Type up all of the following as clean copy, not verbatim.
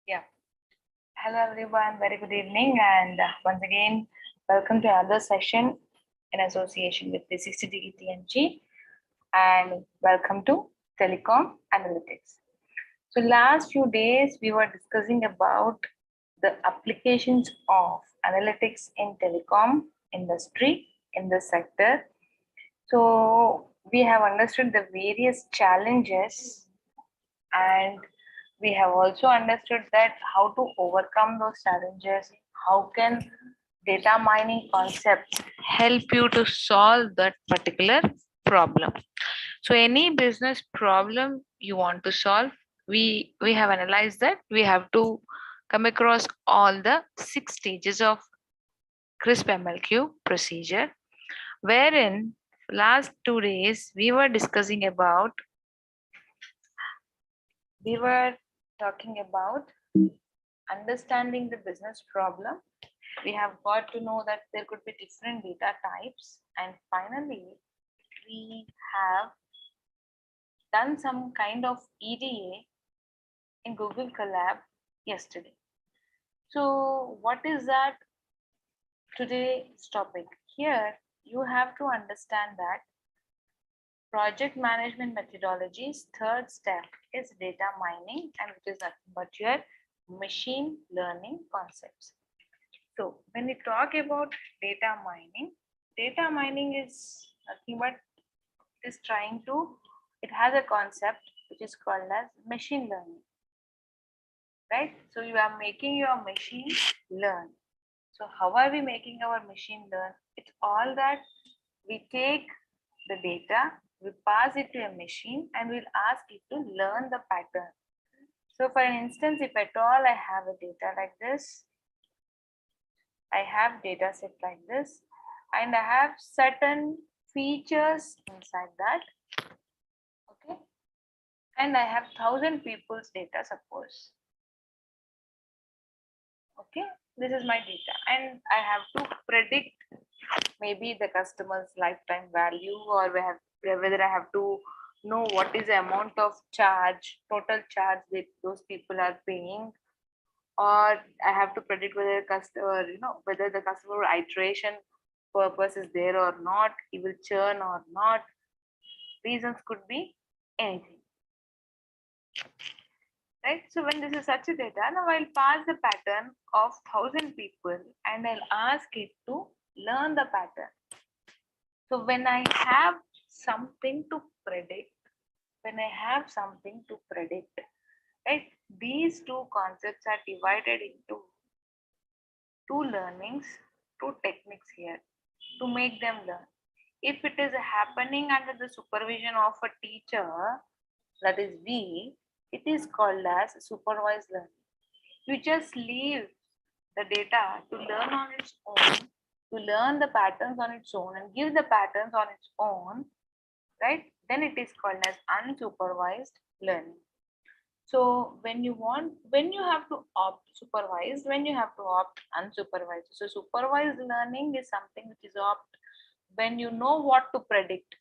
Yeah. Hello, everyone. Very good evening. And once again, welcome to another session in association with 360DigiTMG. And welcome to Telecom Analytics. So, last few days, we were discussing about the applications of analytics in telecom industry in the sector. So, we have understood the various challenges, and we have also understood that how to overcome those challenges. How can data mining concepts help you to solve that particular problem? So any business problem you want to solve, we have analyzed that we have to come across all the 6 stages of crisp MLQ procedure, wherein last 2 days we were talking about understanding the business problem. We have got to know that there could be different data types, and finally we have done some kind of EDA in Google Colab yesterday. So what is that today's topic? Here you have to understand that project management methodology's third step is data mining, and which is nothing but your machine learning concepts. So when we talk about data mining is nothing but it has a concept which is called as machine learning, right? So you are making your machine learn. So how are we making our machine learn? It's all that we take the data, we pass it to a machine, and we'll ask it to learn the pattern. So for instance, if at all I have a data like this, I have data set like this, and I have certain features inside that, okay? And I have 1,000 people's data, suppose. Okay, this is my data, and I have to predict maybe the customer's lifetime value, or whether I have to know what is the amount of total charge that those people are paying, or I have to predict whether whether the customer iteration purpose is there or not, he will churn or not. Reasons could be anything, right? So when this is such a data, now I'll pass the pattern of 1,000 people and I'll ask it to learn the pattern. So when I have something to predict, right, these two concepts are divided into two learnings, two techniques here to make them learn. If it is happening under the supervision of a teacher, that is B, it is called as supervised learning. You just leave the data to learn on its own, to learn the patterns on its own and give the patterns on its own, right? Then it is called as unsupervised learning. So when you have to opt supervised, when you have to opt unsupervised. So supervised learning is something which is opt when you know what to predict.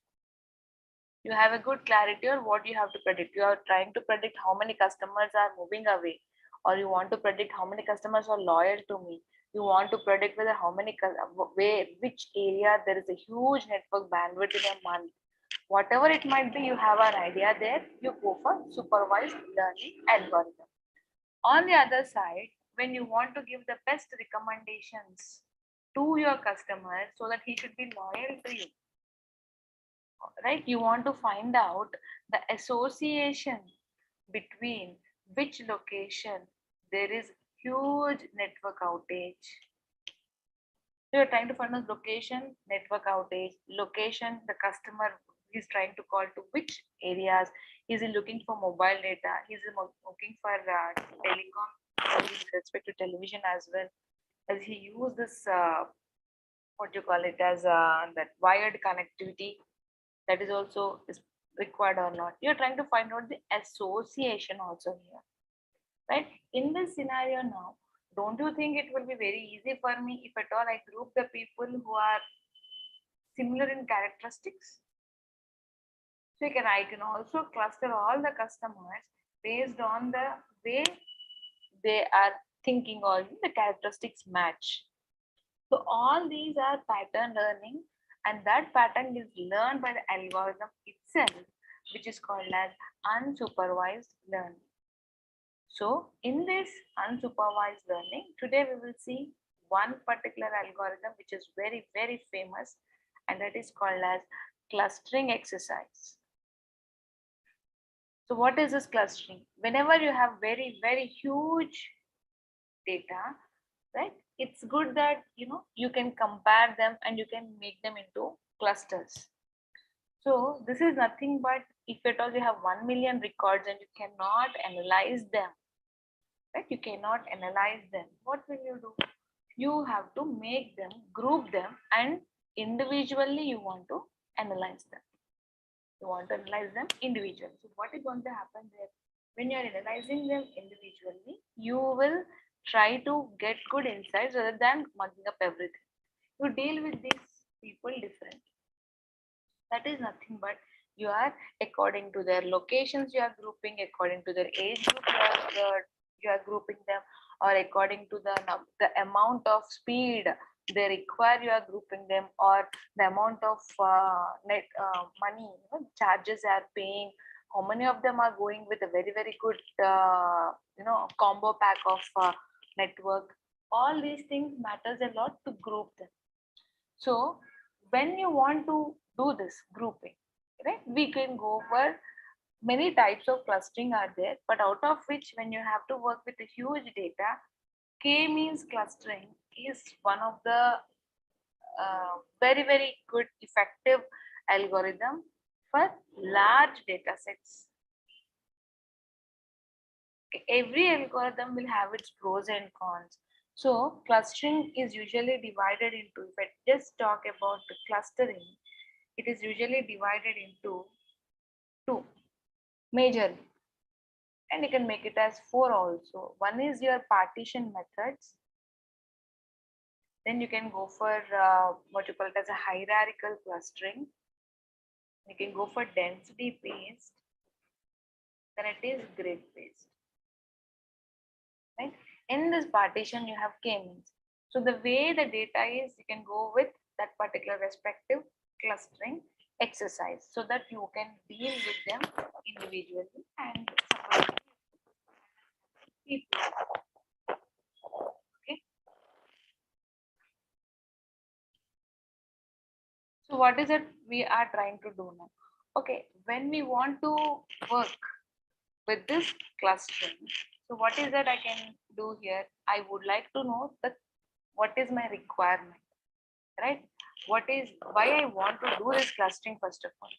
You have a good clarity on what you have to predict. You are trying to predict how many customers are moving away, or you want to predict how many customers are loyal to me. You want to predict whether which area there is a huge network bandwidth in a month. Whatever it might be, you have an idea there, you go for supervised learning algorithm. On the other side, when you want to give the best recommendations to your customer so that he should be loyal to you, right? You want to find out the association between which location there is huge network outage. So you're trying to find out location, network outage, location, the customer is trying to call to which areas. Is he looking for mobile data? Is he looking for telecom with respect to television as well? Does he use this, what you call it as that wired connectivity? That is also is required or not. You're trying to find out the association also here, right? In this scenario now, don't you think it will be very easy for me if at all I group the people who are similar in characteristics? So I can also cluster all the customers based on the way they are thinking, or the characteristics match. So all these are pattern learning, and that pattern is learned by the algorithm itself, which is called as unsupervised learning. So in this unsupervised learning, today we will see one particular algorithm which is very, very famous, and that is called as clustering exercise. So what is this clustering? Whenever you have very, very huge data, right, it's good that you can compare them and you can make them into clusters. So this is nothing but, if at all you have 1 million records and you cannot analyze them, right, you cannot analyze them, what will you do? You have to make them, group them, and individually you want to analyze them. You want to analyze them individually. So what is going to happen there? When you are analyzing them individually, you will try to get good insights rather than mugging up everything. You deal with these people differently. That is nothing but, you are, according to their locations you are grouping, according to their age group you are grouping them, or according to the amount of speed they require you are grouping them, or the amount of net money charges they are paying, how many of them are going with a very, very good combo pack of network. All these things matters a lot to group them. So when you want to do this grouping, right, we can go over many types of clustering are there, but out of which, when you have to work with a huge data, k-means clustering is one of the very, very good effective algorithm for large data sets. Every algorithm will have its pros and cons. So clustering is usually divided into, if I just talk about the clustering, it is usually divided into two majorly, and you can make it as four also. One is your partition methods. Then you can go for what you call it as a hierarchical clustering. You can go for density based. Then it is grid based. Right? In this partition, you have k-means. So the way the data is, you can go with that particular respective clustering exercise, so that you can deal with them individually and people. Okay. So what is it we are trying to do now? Okay, when we want to work with this clustering, so what is that I can do here? I would like to know that what is my requirement, right? What is, why I want to do this clustering first of all.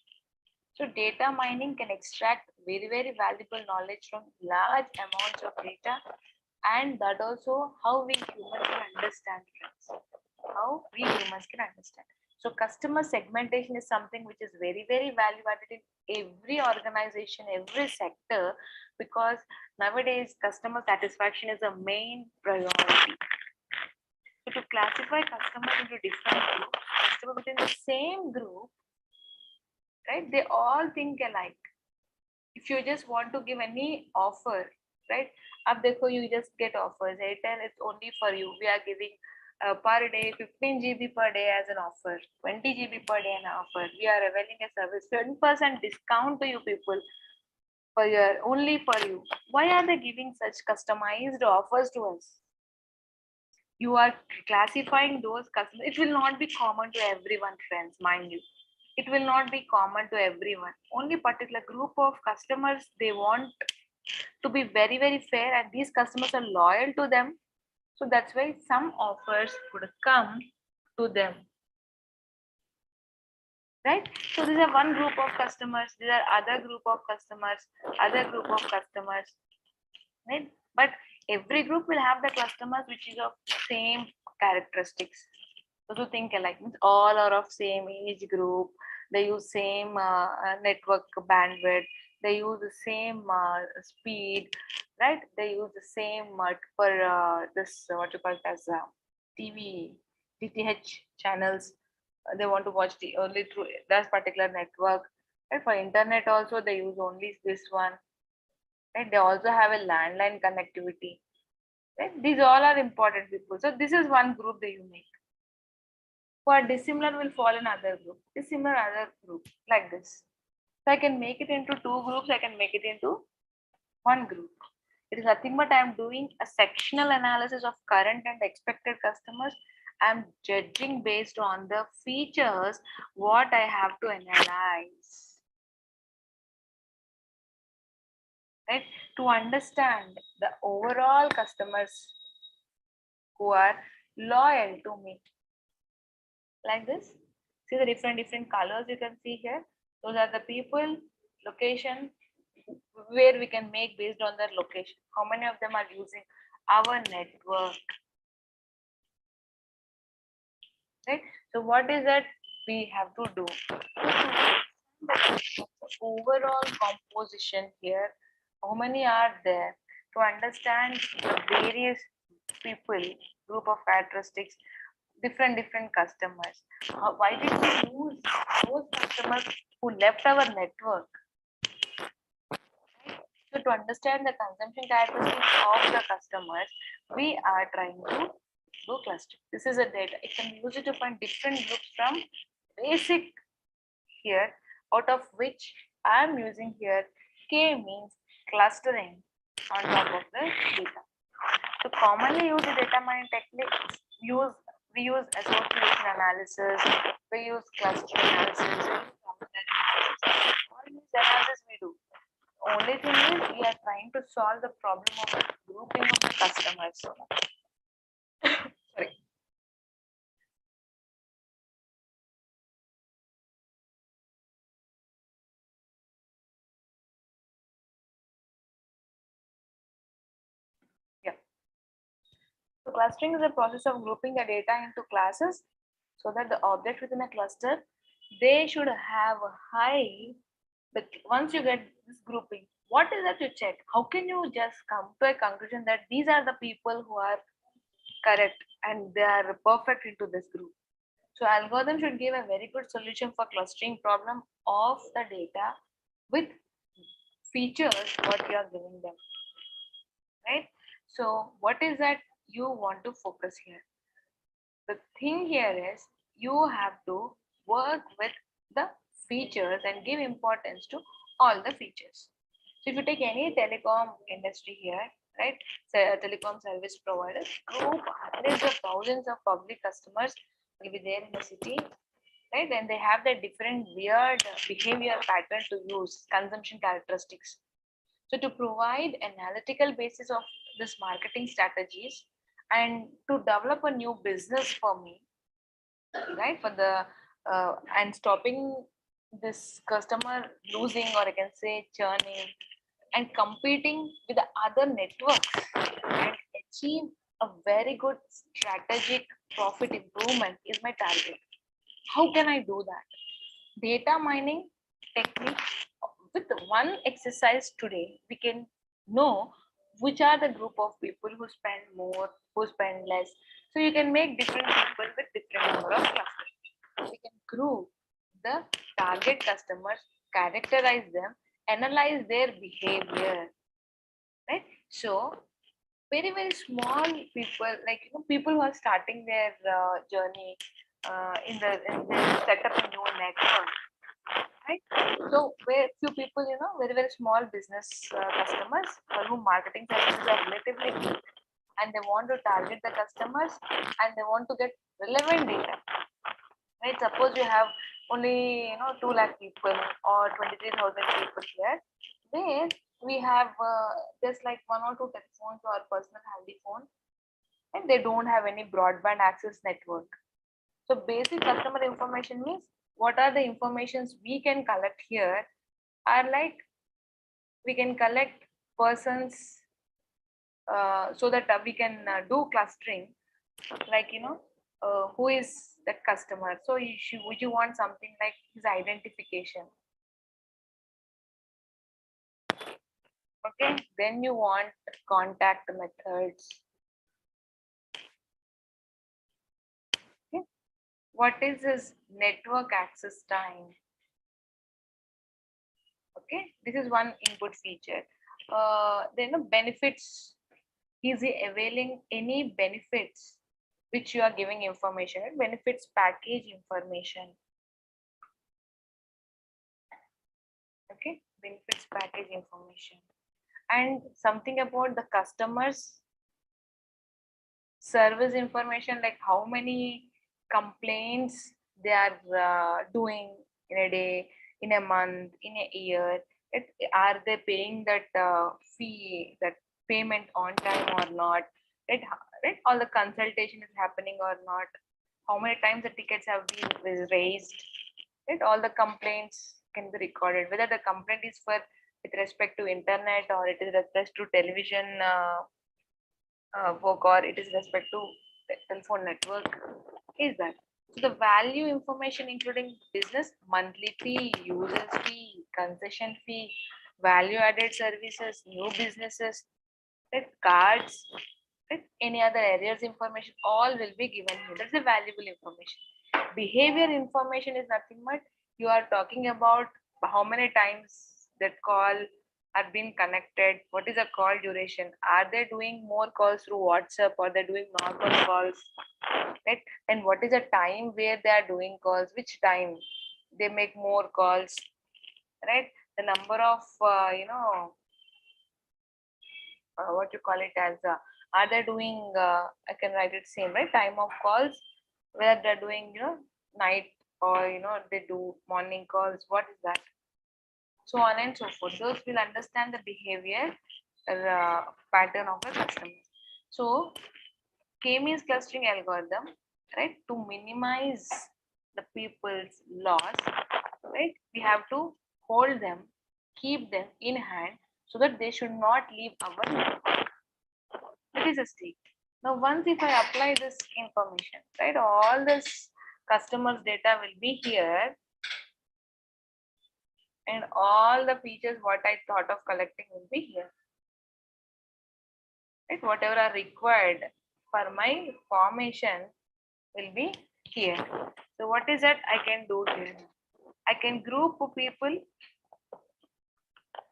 So data mining can extract very, very valuable knowledge from large amounts of data, and that also how we humans can understand things. How we humans can understand. So customer segmentation is something which is very, very value added in every organization, every sector, because nowadays customer satisfaction is a main priority. So to classify customers into different groups, customers within the same group, right, they all think alike. If you just want to give any offer, right, up there you just get offers. Airtel, it's only for you. We are giving per day 15 GB per day as an offer, 20 GB per day an offer. We are availing a service, 10% discount to you people per year, only for you. Why are they giving such customized offers to us? You are classifying those customers. It will not be common to everyone, friends, mind you. It will not be common to everyone. Only particular group of customers, they want to be very, very fair, and these customers are loyal to them. So that's why some offers would come to them, right? So these are one group of customers, these are other group of customers, other group of customers, right? But every group will have the customers which is of same characteristics. So to think alike, means all are of same age group, they use same network bandwidth, they use the same speed, right? They use the same for this what you call it as TV, DTH channels. They want to watch the only through that particular network. Right? For internet also, they use only this one. Right? They also have a landline connectivity. Right? These all are important people. So this is one group that you make. Who are dissimilar will fall in other group. Dissimilar other group like this. So I can make it into two groups. I can make it into one group. It is nothing but I am doing a sectional analysis of current and expected customers. I am judging based on the features what I have to analyze. Right? To understand the overall customers who are loyal to me. Like this. See the different colors you can see here. Those are the people, location, where we can make based on their location. How many of them are using our network? Right? So what is that we have to do? The overall composition here, how many are there? To understand the various people, group of characteristics, different customers. Why did we lose those customers who left our network? So to understand the consumption characteristics of the customers, we are trying to do clustering. This is a data. It can use it to find different groups from basic here, out of which I am using here K means clustering on top of the data. So commonly used data mining techniques we use association analysis, we use cluster analysis, we use cluster analysis. All these analysis we do. Only thing is we are trying to solve the problem of grouping of the customers. Sorry. Yeah. So clustering is a process of grouping the data into classes so that the object within a cluster, they should have a high, but once you get this grouping, what is that you check? How can you just come to a conclusion that these are the people who are correct and they are perfect into this group? So algorithm should give a very good solution for clustering problem of the data with features what you are giving them, right? So what is that you want to focus here? The thing here is you have to work with the features and give importance to all the features. So if you take any telecom industry here, right? So telecom service providers, group hundreds of thousands of public customers will be there in the city, right? And they have their different weird behavior pattern to use consumption characteristics. So to provide analytical basis of this marketing strategies and to develop a new business for me, right? For the and stopping this customer losing, or I can say churning, and competing with the other networks and achieve a very good strategic profit improvement is my target. How can I do that? Data mining technique. With one exercise today, we can know which are the group of people who spend more, who spend less. So you can make different people with different number of clusters. We can group the target customers, characterize them, analyze their behavior, right? So very small people, like people who are starting their journey in the set up a new network, right? So where few people, very small business customers for whom marketing services are relatively good, and they want to target the customers and they want to get relevant data, right? Suppose you have only 2 lakh people or 23,000 people here, where we have just like one or two telephones or personal handy phone, and they don't have any broadband access network. So basic customer information means what are the informations we can collect here are like we can collect persons so that we can do clustering, like who is that customer. So would you want something like his identification, okay? Then you want contact methods, okay? What is his network access time? Okay, this is one input feature. Then the benefits Is he availing any benefits which you are giving information, right? Benefits package information. Okay, benefits package information. And something about the customers service information, like how many complaints they are doing in a day, in a month, in a year. Are they paying that fee, that payment on time or not? Right, right, all the consultation is happening or not? How many times the tickets have been raised? Right, all the complaints can be recorded. Whether the complaint is for with respect to internet, or it is with respect to television work, or it is respect to the telephone network, is that. So the value information including business monthly fee, users fee, concession fee, value added services, new businesses, right, cards, right, any other areas information, all will be given here. That's a valuable information. Behavior information is nothing but you are talking about how many times that call are being connected, what is the call duration, are they doing more calls through WhatsApp or they're doing normal calls, right? And what is the time where they are doing calls, which time they make more calls, right? The number of what you call it as are they doing I can write it same, right? Time of calls, whether they're doing night, or they do morning calls, what is that, so on and so forth. Those will understand the behavior pattern of the customer. So K-means clustering algorithm, right, to minimize the people's loss, right, we have to hold them, keep them in hand so that they should not leave our network. It is a state. Now, once if I apply this information, right, all this customers data will be here, and all the features what I thought of collecting will be here. Right, whatever are required for my formation will be here. So what is that I can do here? I can group people,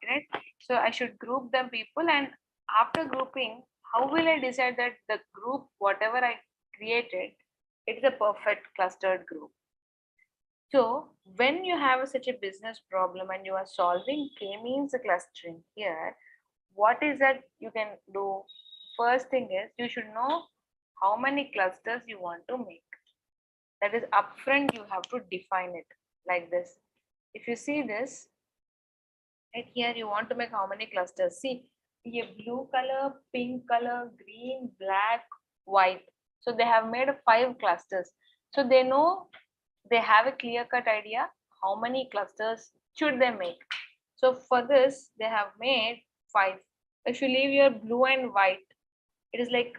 right? So I should group them people, and after grouping, how will I decide that the group, whatever I created, it is a perfect clustered group? So when you have such a business problem and you are solving K-means clustering here, what is that you can do? First thing is you should know how many clusters you want to make. That is upfront, you have to define it like this. If you see this, right here, you want to make how many clusters? See, a blue color, pink color, green, black, white. So they have made 5 clusters. So they know, they have a clear cut idea how many clusters should they make. So for this, they have made 5. If you leave your blue and white, it is like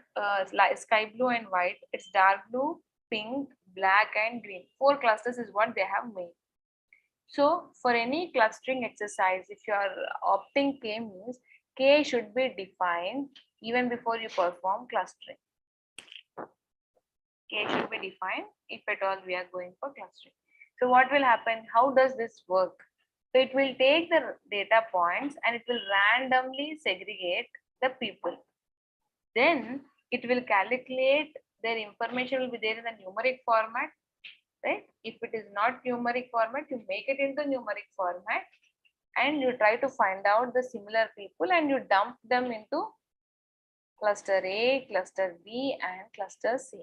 sky blue and white. It's dark blue, pink, black, and green. 4 clusters is what they have made. So for any clustering exercise, if you are opting K means, K should be defined even before you perform clustering. K should be defined if at all we are going for clustering. So what will happen? How does this work? So it will take the data points and it will randomly segregate the people. Then it will calculate, their information will be there in the numeric format, right? If it is not numeric format, you make it into numeric format and you try to find out the similar people and you dump them into cluster A, cluster B, and cluster C.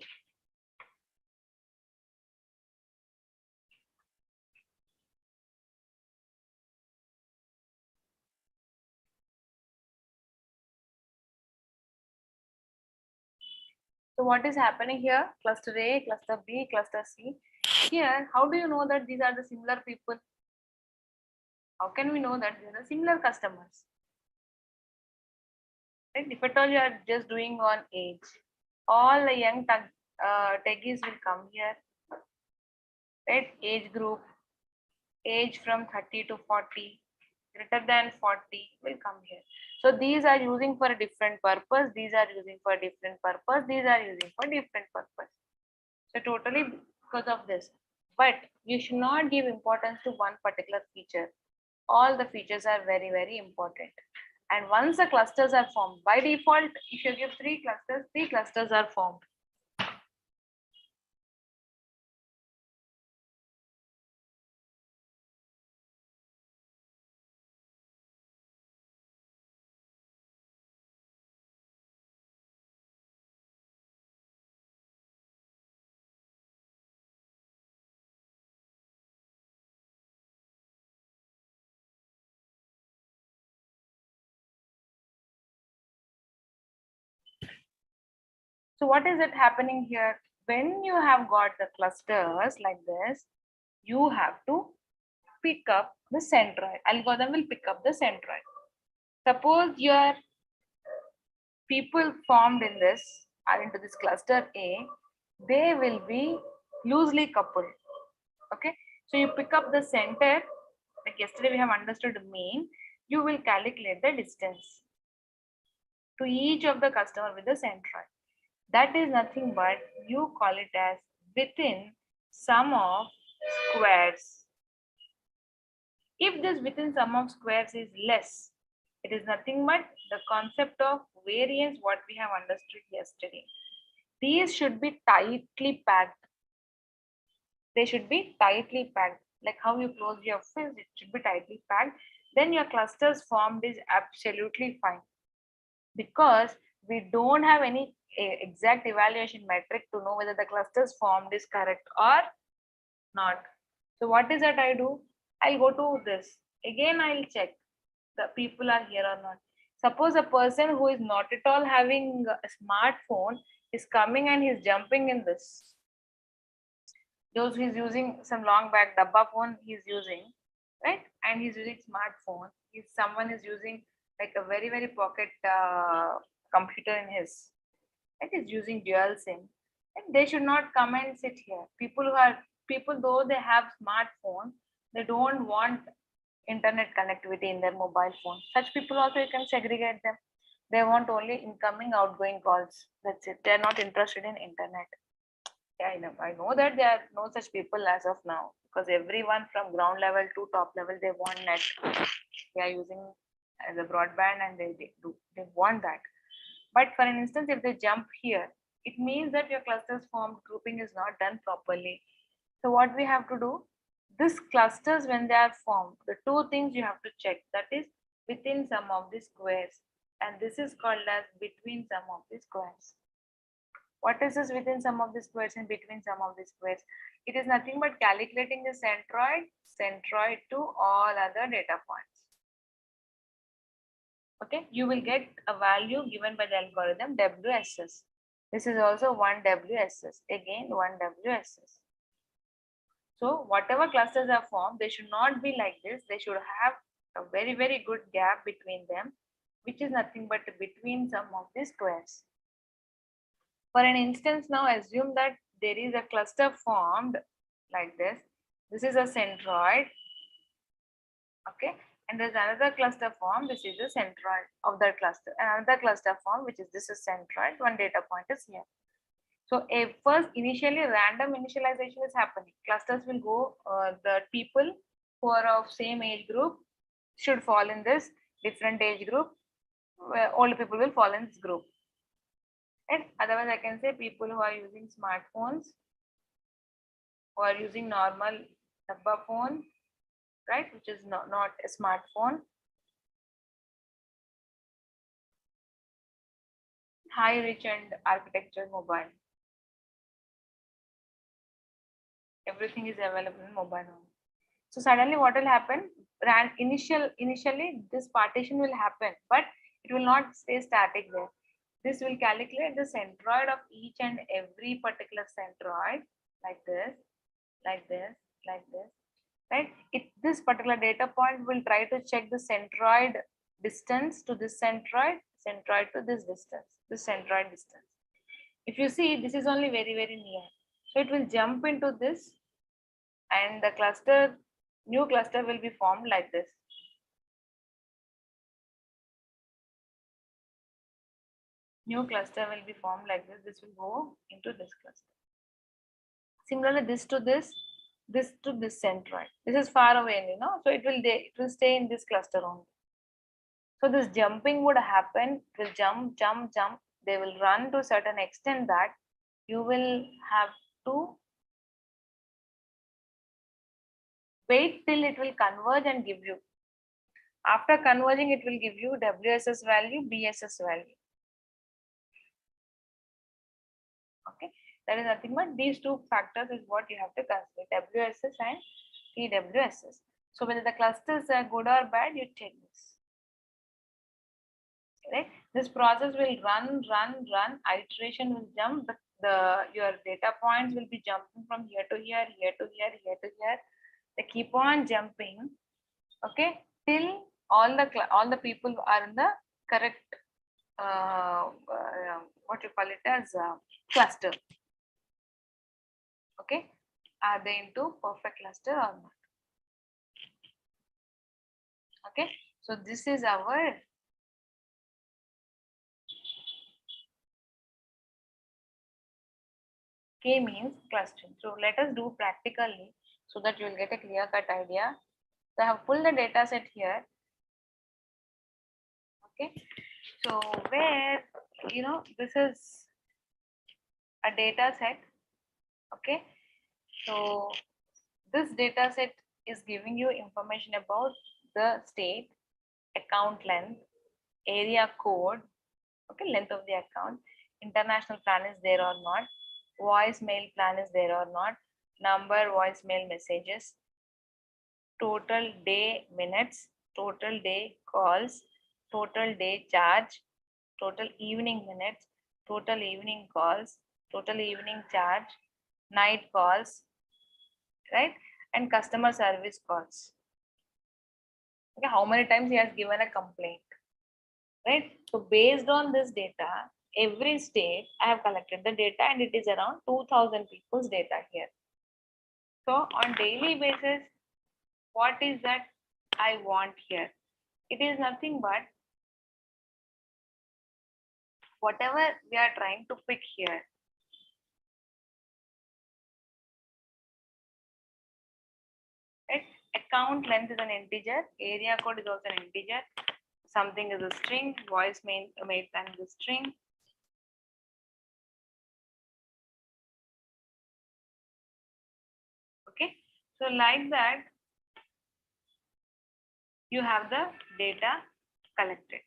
So what is happening here? Cluster A, cluster B, cluster C. Here, how do you know that these are the similar people? How can we know that these are similar customers? Right? If at all you are just doing on age, all the young techies will come here. Right? Age group, age from 30 to 40, greater than 40 will come here. So these are using for a different purpose. These are using for a different purpose. These are using for different purpose. So totally because of this. But you should not give importance to one particular feature. All the features are very, very important. And once the clusters are formed, by default, if you give three clusters are formed. So what is it happening here? When you have got the clusters like this, you have to pick up the centroid. Algorithm will pick up the centroid. Suppose your people formed in this are into this cluster A, they will be loosely coupled. Okay, so you pick up the center, like yesterday we have understood mean, you will calculate the distance to each of the customer with the centroid. That is nothing but you call it as within sum of squares. If this within sum of squares is less, it is nothing but the concept of variance what we have understood yesterday. These should be tightly packed. They should be tightly packed. Like how you close your fist, it should be tightly packed. Then your clusters formed is absolutely fine. Because we don't have any exact evaluation metric to know whether the clusters formed is correct or not. So what is that I do? I'll go to this. Again, I'll check the people are here or not. Suppose a person who is not at all having a smartphone is coming and he's jumping in this. Those he's using some long back dabba phone he's using, right? And he's using smartphone. If someone is using like a very pocket computer in his, right? Is using dual SIM. And they should not come and sit here. People though they have smartphone, they don't want internet connectivity in their mobile phone. Such people also you can segregate them. They want only incoming, outgoing calls. That's it. They're not interested in internet. Yeah, I know that there are no such people as of now because everyone from ground level to top level they want net. They are using as a broadband and they want that. But for an instance, if they jump here, it means that your clusters formed grouping is not done properly. So what we have to do, this clusters when they are formed, the two things you have to check, that is within sum of the squares, and this is called as between sum of the squares. What is this within sum of the squares and between sum of the squares? It is nothing but calculating the centroid to all other data points. Okay, you will get a value given by the algorithm WSS. This is also 1 WSS, again 1 WSS. So whatever clusters are formed, they should not be like this. They should have a very good gap between them, which is nothing but between sum of the squares. For an instance, now assume that there is a cluster formed like this. This is a centroid. Okay, and there's another cluster formed. This is the centroid of that cluster. Another cluster formed, which is this is centroid. One data point is here. So first initially random initialization is happening. Clusters will go, the people who are of same age group should fall in this different age group, where older people will fall in this group. Right? Otherwise, I can say people who are using smartphones, who are using normal dabba phone, right, which is not a smartphone. High rich and architecture mobile. Everything is available in mobile only. So suddenly what will happen? Initially this partition will happen, but it will not stay static there. This will calculate the centroid of each and every particular centroid like this, like this, like this, right? This particular data point will try to check the centroid distance to this centroid to this distance, this centroid distance. If you see, this is only very near. So it will jump into this and the cluster, new cluster will be formed like this. New cluster will be formed like this. This will go into this cluster. Similarly, this to this centroid. This is far away, so it will stay in this cluster only. So this jumping would happen, will jump, jump, jump. They will run to a certain extent that you will have to wait till it will converge and give you. After converging, it will give you WSS value, BSS value. Okay, that is nothing but these two factors is what you have to consider, WSS and TWSS. So whether the clusters are good or bad, you check this. Right? This process will run. Iteration will jump. Your data points will be jumping from here to here, here to here, here to here. They keep on jumping. Okay, till all the people are in the correct what you call it as cluster. Okay, are they into perfect cluster or not? Okay, so this is our K means clustering. So let us do practically so that you will get a clear cut idea. So I have pulled the data set here. Okay, so where this is a data set. Okay, so this data set is giving you information about the state, account length, area code, okay, length of the account, international plan is there or not, voicemail plan is there or not, number voicemail messages, total day minutes, total day calls, total day charge, total evening minutes, total evening calls, total evening charge, night calls, right? And customer service calls. Okay, how many times he has given a complaint, right? So based on this data, every state I have collected the data and it is around 2000 people's data here. So on daily basis, what is that I want here? It is nothing but whatever we are trying to pick here. Right? Account length is an integer, area code is also an integer, something is a string, voicemail plan is a string. Okay, so like that, you have the data collected.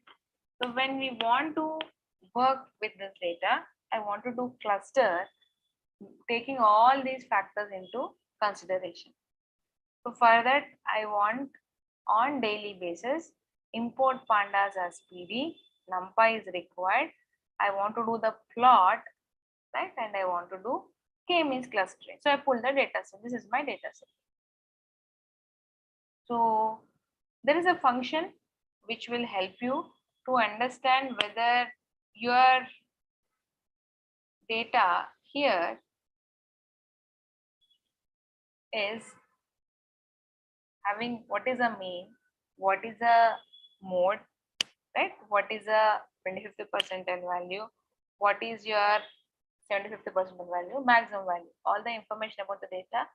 So when we want to work with this data, I want to do cluster, taking all these factors into consideration. So for that, I want on daily basis, import pandas as PD, numpy is required. I want to do the plot, right? And I want to do K means clustering. So I pull the data set. This is my data set. So there is a function which will help you to understand whether your data here is having what is a mean, what is a mode, right? What is a 25th percentile value, what is your 75th percentile value, maximum value. All the information about the data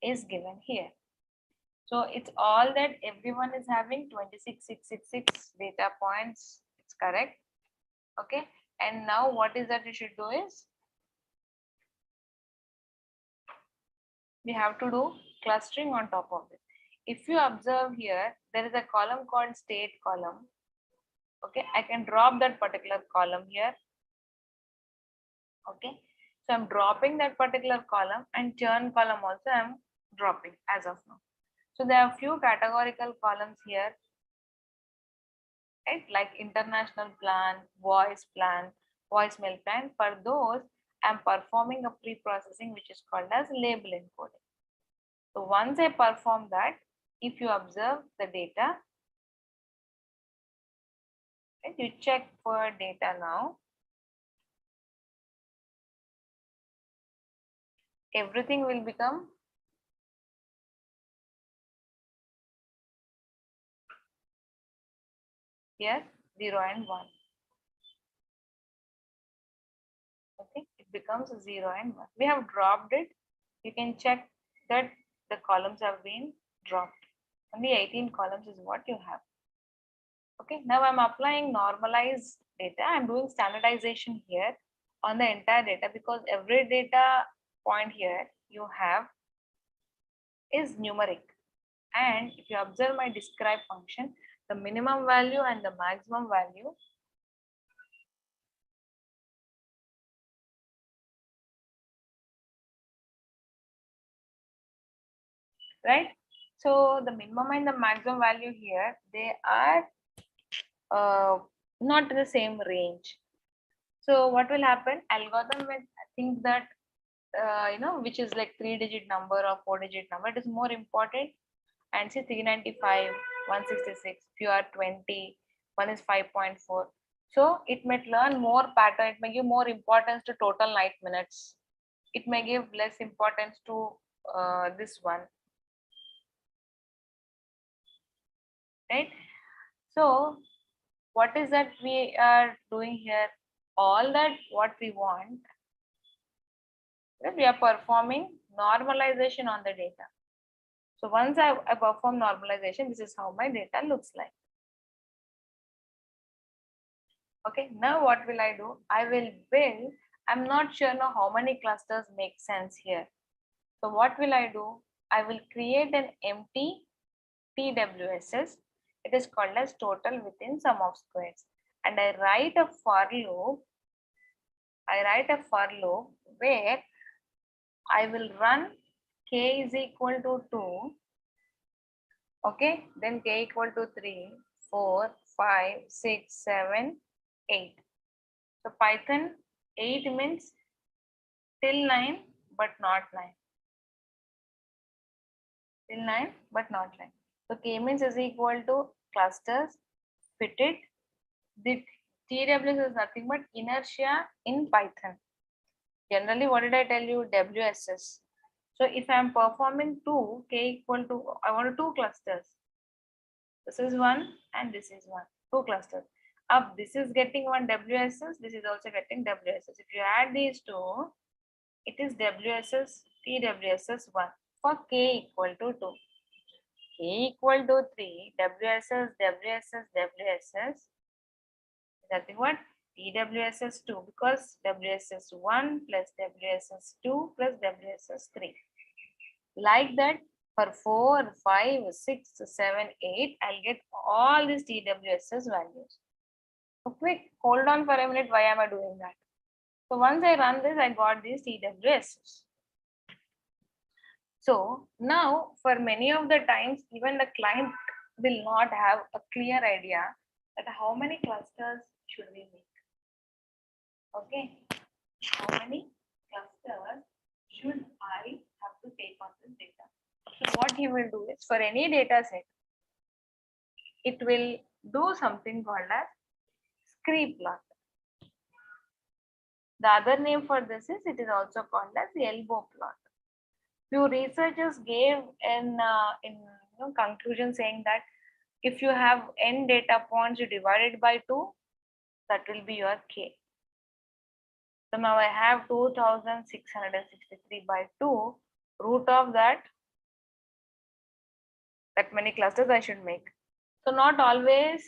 is given here. So it's all that everyone is having 26666 data points. It's correct. Okay. And now what is that you should do is we have to do clustering on top of it. If you observe here, there is a column called state column. Okay, I can drop that particular column here. Okay, so I'm dropping that particular column and churn column also I'm dropping as of now. So there are few categorical columns here, right? Like international plan, voice plan, voicemail plan. For those, I'm performing a pre-processing which is called as label encoding. So once I perform that, if you observe the data, right, you check for data now. Everything will become here 0 and 1. Okay, it becomes 0 and 1. We have dropped it. You can check that the columns have been dropped. Only 18 columns is what you have. Okay, now I'm applying normalized data. I'm doing standardization here on the entire data because every data point here you have is numeric. And if you observe my describe function, the minimum value and the maximum value right? So the minimum and the maximum value here, they are not in the same range. So what will happen? Algorithm will think that which is like 3-digit number or 4-digit number. It is more important. And see 395, 166, if you are 20, one is 5.4. So it may learn more pattern. It may give more importance to total night minutes. It may give less importance to this one. Right? So what is that we are doing here? All that what we want, we are performing normalization on the data. So once I perform normalization, this is how my data looks like. Okay, now what will I do? I will build, I'm not sure now how many clusters make sense here. So what will I do? I will create an empty TWSs. It is called as total within sum of squares. And I write a for loop. Where I will run k is equal to 2. Okay, then k equal to 3, 4, 5, 6, 7, 8. So Python 8 means till 9 but not 9. Till 9 but not 9. So k means is equal to clusters fitted. The TWS is nothing but inertia in Python. Generally, what did I tell you? WSS. So if I am performing 2, k equal to, I want 2 clusters. This is 1 and this is 1. 2 clusters. Up, this is getting 1 WSS. This is also getting WSS. If you add these two, it is WSS, TWSS 1 for k equal to 2. K equal to 3, WSS, WSS, WSS. Nothing but TWSS 2 because WSS 1 plus WSS 2 plus WSS 3. Like that for 4, 5, 6, 7, 8, I'll get all these TWSS values. So quick, hold on for a minute. Why am I doing that? So once I run this, I got these TWSs. So now for many of the times, even the client will not have a clear idea that how many clusters should we make. Okay, how many clusters should I have to take on this data? So what he will do is for any data set, it will do something called as scree plot. The other name for this is it is also called as the elbow plot. Few researchers gave in conclusion saying that if you have n data points, you divide it by 2, that will be your k. So now I have 2663 by 2, root of that many clusters I should make. So not always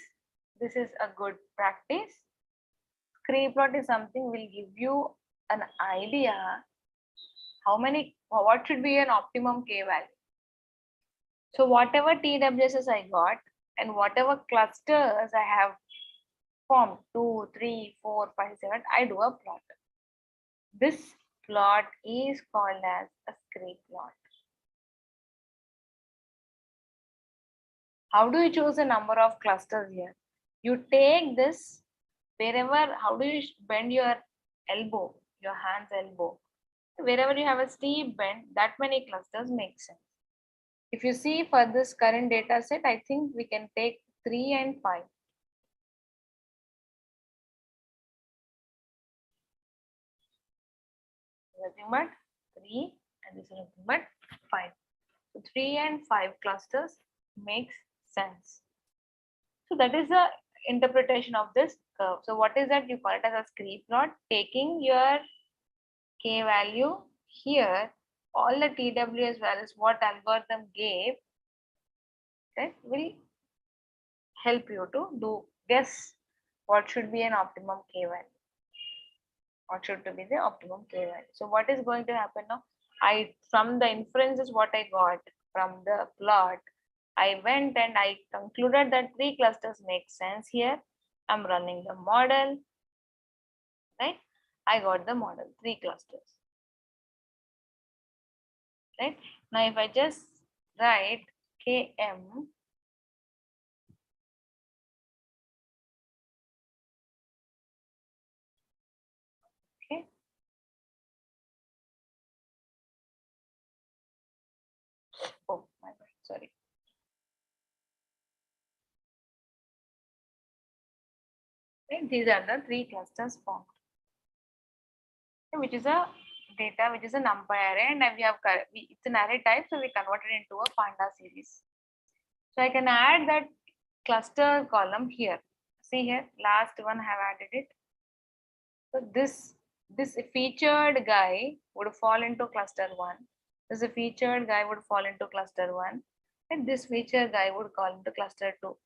this is a good practice. Scree plot is something will give you an idea what should be an optimum k value. So whatever TWSs I got and whatever clusters I have formed 2, 3, 4, 5, 7, I do a plot. This plot is called as a scree plot. How do you choose the number of clusters here? You take this wherever, how do you bend your elbow, your hand's elbow? Wherever you have a steep bend, that many clusters make sense. If you see for this current data set, I think we can take 3 and 5. Nothing but 3 and this is nothing but 5. So 3 and 5 clusters makes sense. So that is the interpretation of this curve. So what is that? You call it as a scree plot, taking your k value here, all the TWS values what algorithm gave, that will help you to do guess what should be an optimum K value. What should be the optimum K value. So what is going to happen now? From the inferences what I got from the plot, I went and I concluded that 3 clusters make sense here. I'm running the model, right? I got the model, 3 clusters. Right? Now if I just write KM, okay. Oh my God, sorry. Right? These are the 3 clusters formed, which is a data, which is a number array, and it's an array type, so we convert it into a panda series. So I can add that cluster column here. See here, last one I have added it. So this featured guy would fall into cluster 1. This featured guy would fall into cluster 1, and this featured guy would fall into cluster 2.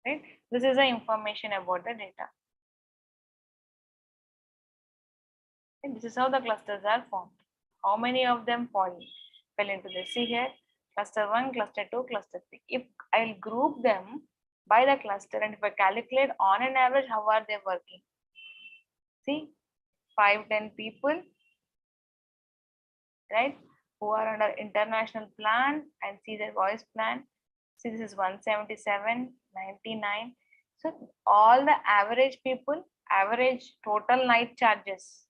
Right? This is the information about the data. And this is how the clusters are formed. How many of them fell into this? See here, cluster 1, cluster 2, cluster 3. If I'll group them by the cluster, and if I calculate on an average, how are they working? See, 5-10 people, right, who are under international plan, and see their voice plan. See, this is 177, 99. So all the average people, average total night charges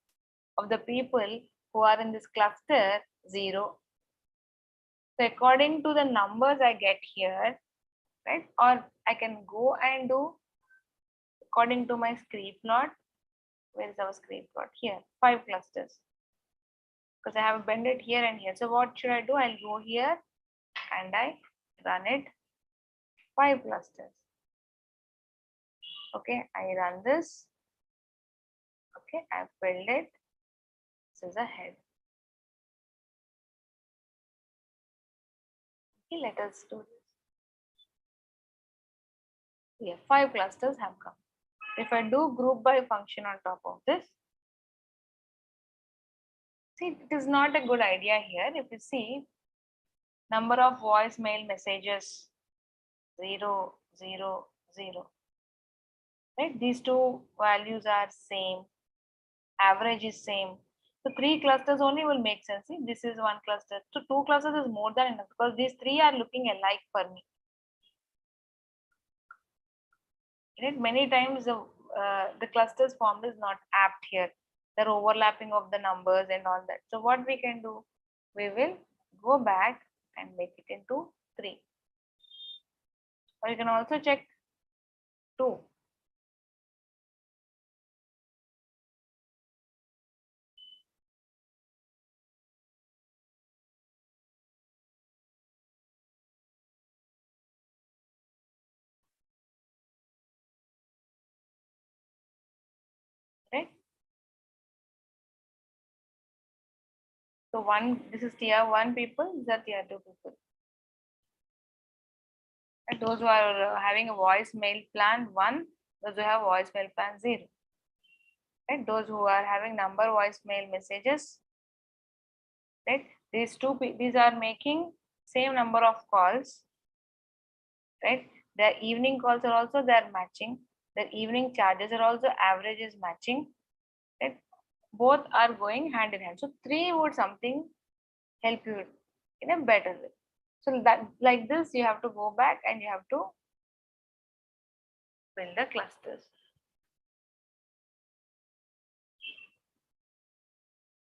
of the people who are in this cluster, 0. So according to the numbers I get here, right, or I can go and do according to my scree plot. Where is our scree plot? Here, 5 clusters. Because I have bent it here and here. So what should I do? I'll go here and I run it 5 clusters. Okay, I run this. Okay, I've filled it. This is a head. Okay, let us do this. Here, 5 clusters have come. If I do group by function on top of this, see, it is not a good idea here. If you see, number of voicemail messages, 0, 0, 0. Right? These two values are same. Average is same. So 3 clusters only will make sense. See, this is 1 cluster. So 2 clusters is more than enough because these 3 are looking alike for me. Right? Many times the clusters formed is not apt here. They're overlapping of the numbers and all that. So what we can do, we will go back and make it into 3. Or you can also check 2. Right? So this is tier 1 people, these are tier 2 people. And those who are having a voicemail plan 1, those who have voicemail plan 0. Right? Those who are having number voicemail messages, right? These are making same number of calls, right? Their evening calls are also they're matching. Their evening charges are also average is matching. Right? Both are going hand in hand. So 3 would something help you in a better way. So that like this, you have to go back and you have to build the clusters.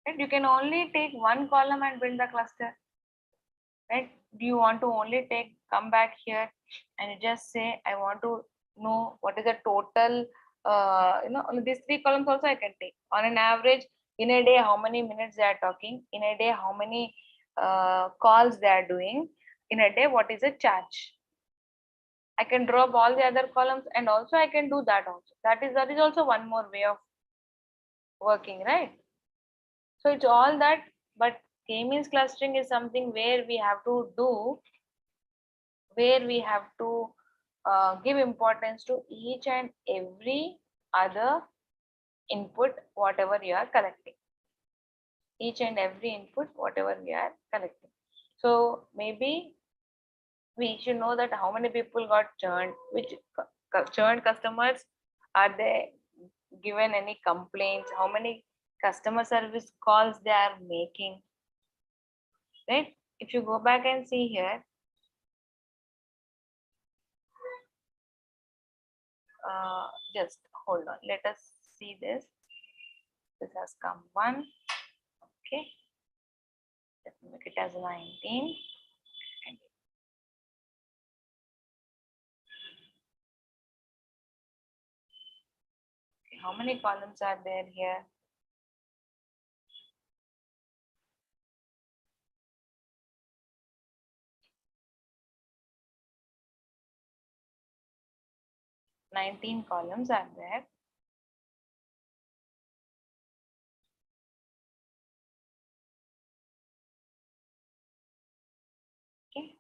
Right? You can only take 1 column and build the cluster. Right? Do you want to only come back here and you just say, I want to know what is the total, these 3 columns also I can take. On an average, in a day, how many minutes they are talking. In a day, how many calls they are doing. In a day, what is the charge. I can drop all the other columns and also I can do that also. That is also one more way of working, right? So it's all that, but k-means clustering is something where we have to do where we have to give importance to each and every other input, whatever you are collecting. Each and every input, whatever we are collecting. So maybe we should know that how many people got churned, which churned customers, are they given any complaints, how many customer service calls they are making, right? If you go back and see here, just hold on, let us see this. This has come 1, okay, let me make it as 19. And okay, how many columns are there here? Nineteen columns are there. Okay.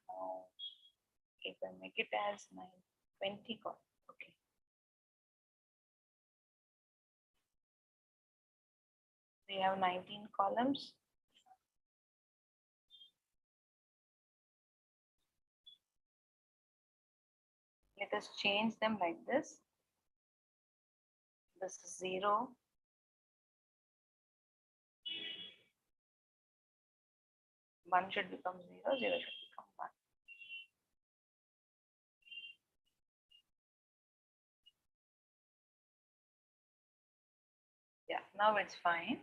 Now, if I make it as 20 columns, okay. We have 19 columns. Let us change them like this. This is 0. One should become 0, 0 should become 1. Yeah, now it's fine.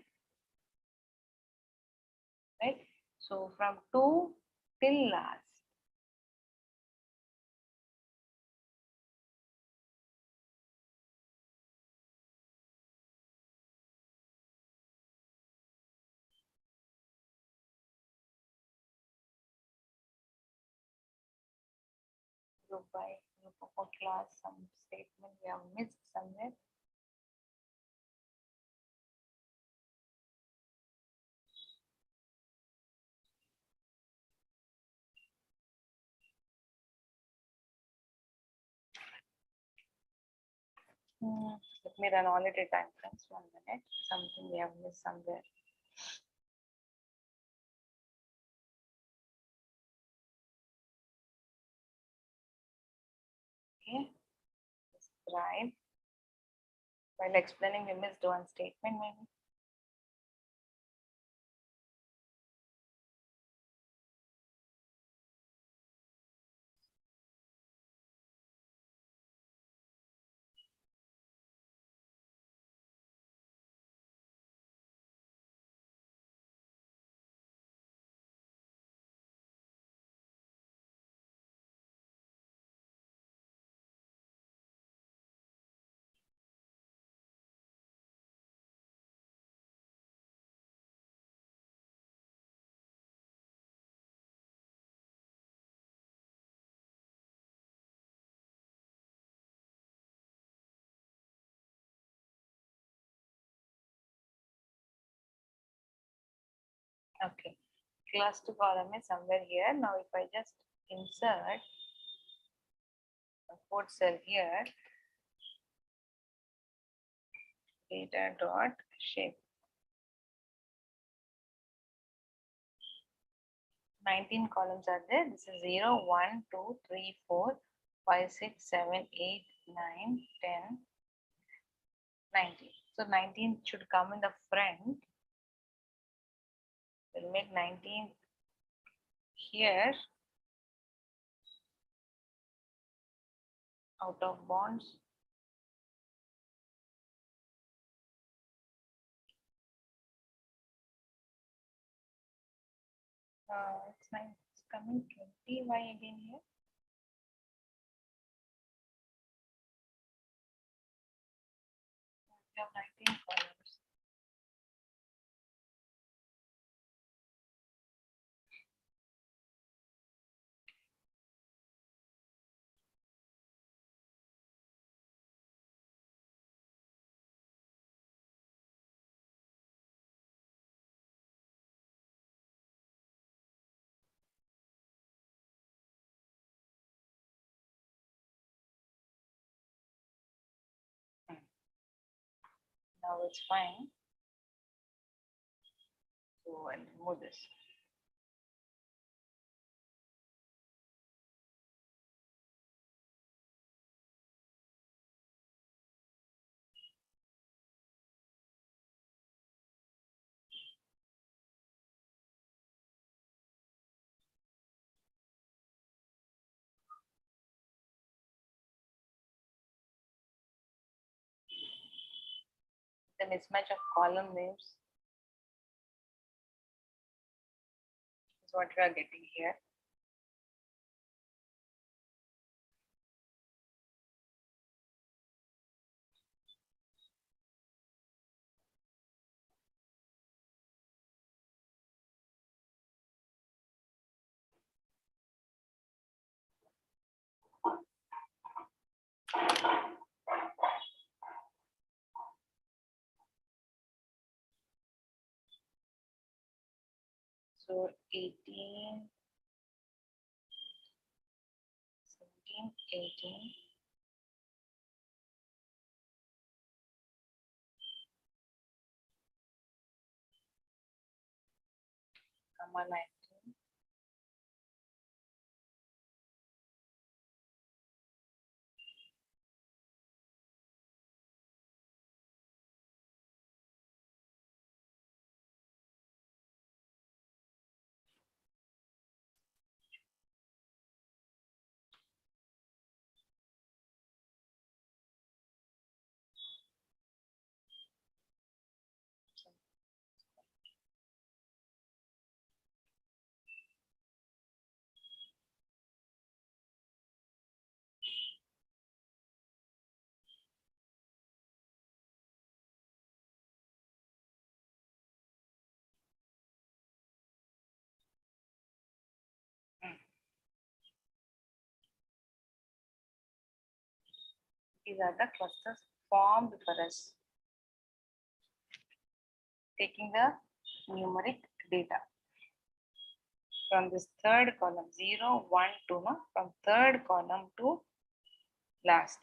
Right? So from 2 till last. Group by group of a class, some statement we have missed somewhere. Let me run all at a time, friends. 1 minute. Something we have missed somewhere. Okay. Describe. While explaining, we missed one statement maybe. Okay. Class 2 column is somewhere here. Now if I just insert a code cell here, data dot shape. 19 columns are there. This is 0, 1, 2, 3, 4, 5, 6, 7, 8, 9, 10, 19. So 19 should come in the front. We'll make 19 here. Out of bonds. It's nice. It's coming 20. Why again here? We have 19 columns. Now it's fine. So I'll remove this. The mismatch of column names is what we are getting here. So 18, 17, 18. Comma 19. These are the clusters formed for us, taking the numeric data from this third column 0, 1, 2, no? From third column to last.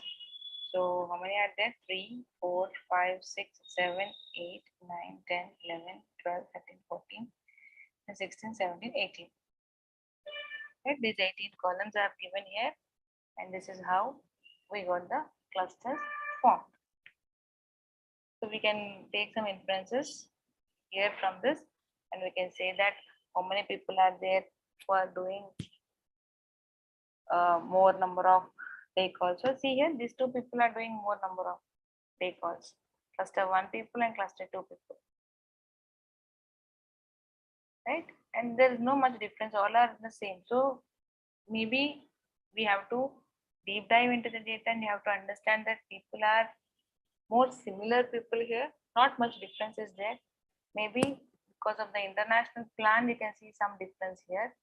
So how many are there? 3, 4, 5, 6, 7, 8, 9, 10, 11, 12, 13, 14, 16, 17, 18. Right? These 18 columns are given here, and this is how we got the clusters formed. So we can take some inferences here from this, and we can say that how many people are there who are doing more number of day calls. So see here, these two people are doing more number of day calls. Cluster 1 people and cluster 2 people. Right? And there is no much difference, all are the same. So maybe we have to deep dive into the data, and you have to understand that people are more similar people here, not much difference is there. Maybe because of the international plan, we can see some difference here,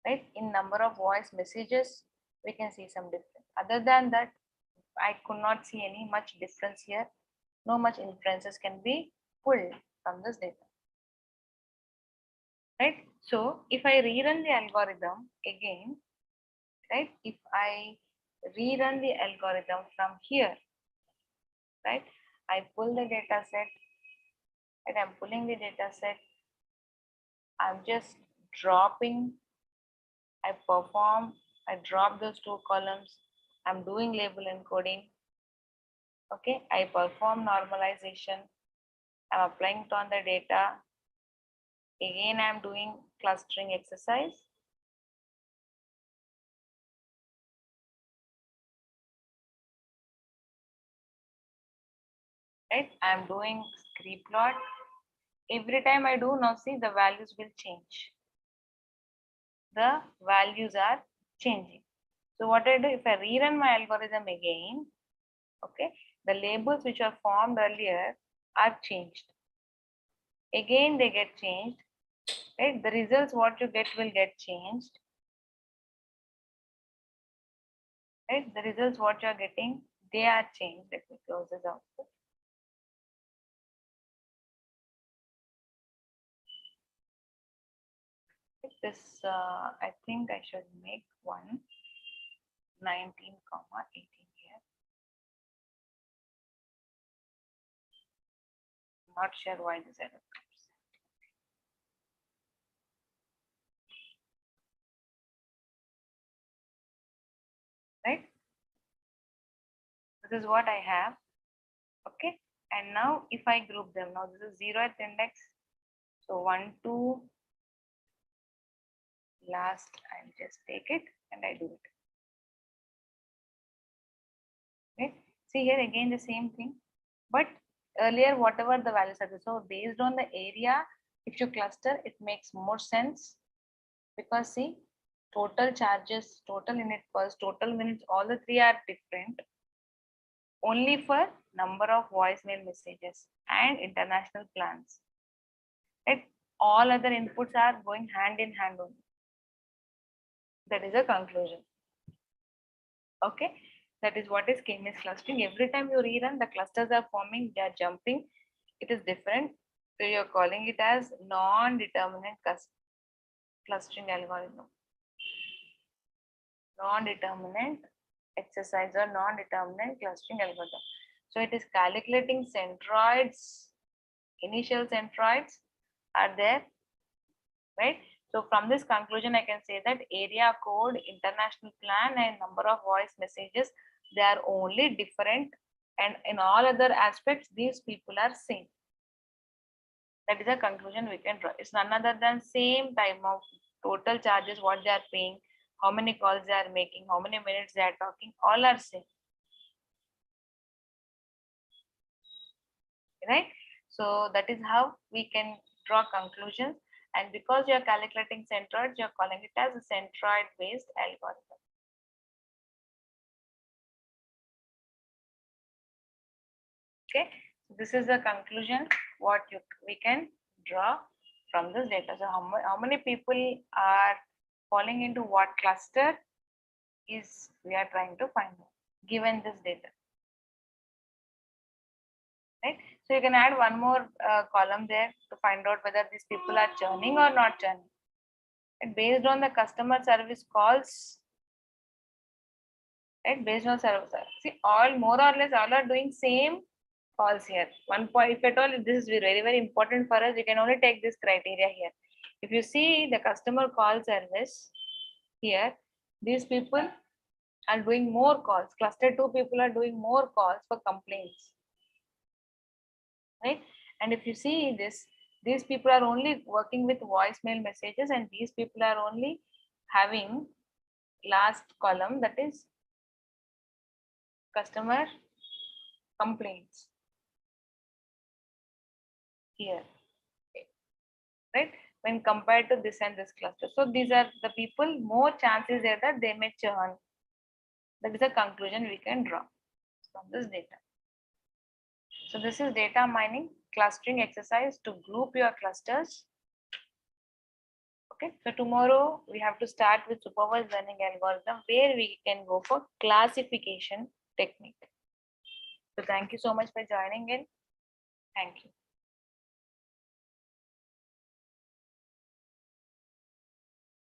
right? In number of voice messages, we can see some difference. Other than that, I could not see any much difference here. No much inferences can be pulled from this data, right? So if I rerun the algorithm again, right? If I rerun the algorithm from here, right? I pull the data set, and I'm pulling the data set. I'm just dropping, I perform, I drop those two columns. I'm doing label encoding. Okay, I perform normalization. I'm applying it on the data. Again, I'm doing clustering exercise. Right, I'm doing scree plot. Every time I do, now see the values will change. The values are changing. So what I do, if I rerun my algorithm again, okay, the labels which are formed earlier are changed. Again, they get changed, right? The results what you get will get changed, right? The results what you are getting, they are changed. Let me close this output. This, I think I should make 19, 18 here. Not sure why this error comes. Right? This is what I have. Okay. And now if I group them, now this is 0th index. So 1, 2, last, I'll just take it and I do it. Okay. See here again the same thing. But earlier, whatever the values are, so based on the area, if you cluster, it makes more sense because see, total charges, total unit calls, total minutes, all the three are different only for number of voicemail messages and international plans. Right? All other inputs are going hand in hand only. That is a conclusion. Okay. That is what is k-means clustering. Every time you rerun, the clusters are forming, they are jumping. It is different. So you're calling it as non-determinant clustering algorithm. Non-determinant exercise or non-determinant clustering algorithm. So it is calculating centroids, initial centroids are there, right? So from this conclusion, I can say that area code, international plan, and number of voice messages, they are only different, and in all other aspects, these people are same. That is a conclusion we can draw. It's none other than same time of total charges, what they are paying, how many calls they are making, how many minutes they are talking, all are same. Right? So that is how we can draw conclusions. And because you are calculating centroids, you are calling it as a centroid based algorithm. Okay, so this is the conclusion what we can draw from this data. So how many people are falling into what cluster is we are trying to find out given this data. Right? So you can add one more column there to find out whether these people are churning or not churning. And based on the customer service calls, right? Based on service, see all more or less all are doing same calls here. One point, if at all, this is very, very important for us, you can only take this criteria here. If you see the customer call service here, these people are doing more calls. Cluster 2 people are doing more calls for complaints. Right? And if you see this, these people are only working with voicemail messages, and these people are only having last column, that is customer complaints here, right? When compared to this and this cluster. So these are the people, more chances there that they may churn. That is a conclusion we can draw from this data. So this is data mining clustering exercise to group your clusters. Okay, so tomorrow we have to start with supervised learning algorithm where we can go for classification technique. So thank you so much for joining in. Thank you.